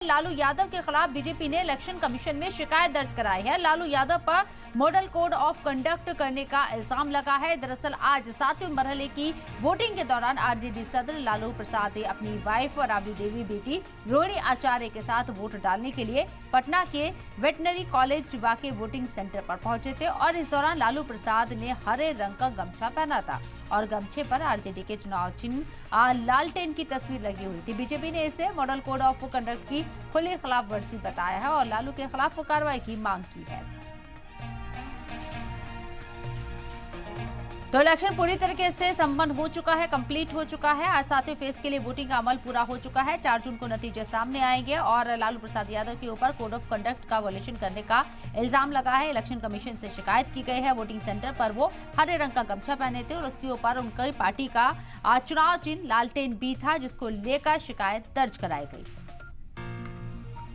लालू यादव के खिलाफ बीजेपी ने इलेक्शन कमीशन में शिकायत दर्ज कराई है। लालू यादव पर मॉडल कोड ऑफ कंडक्ट करने का इल्जाम लगा है। दरअसल आज 7वें मरहले की वोटिंग के दौरान आरजेडी सदर लालू प्रसाद अपनी वाइफ और राबड़ी देवी बेटी रोहिणी आचार्य के साथ वोट डालने के लिए पटना के वेटनरी कॉलेज वाके वोटिंग सेंटर पर पहुंचे थे और इस दौरान लालू प्रसाद ने हरे रंग का गमछा पहना था और गमछे पर आरजेडी के चुनाव चिन्ह लालटेन की तस्वीर लगी हुई थी। बीजेपी ने इसे मॉडल कोड ऑफ कंडक्ट की खुली खिलाफवर्जी बताया है और लालू के खिलाफ कार्रवाई की मांग की है। तो इलेक्शन पूरी तरीके से संपन्न हो चुका है, कंप्लीट हो चुका है। आज 7वें फेज के लिए वोटिंग का अमल पूरा हो चुका है। 4 जून को नतीजे सामने आएंगे और लालू प्रसाद यादव के ऊपर कोड ऑफ कंडक्ट का वायलेशन करने का इल्जाम लगा है। इलेक्शन कमीशन से शिकायत की गई है। वोटिंग सेंटर पर वो हरे रंग का गमछा पहने थे और उसके ऊपर उनकी पार्टी का चुनाव चिन्ह लालटेन भी था, जिसको लेकर शिकायत दर्ज कराई गई।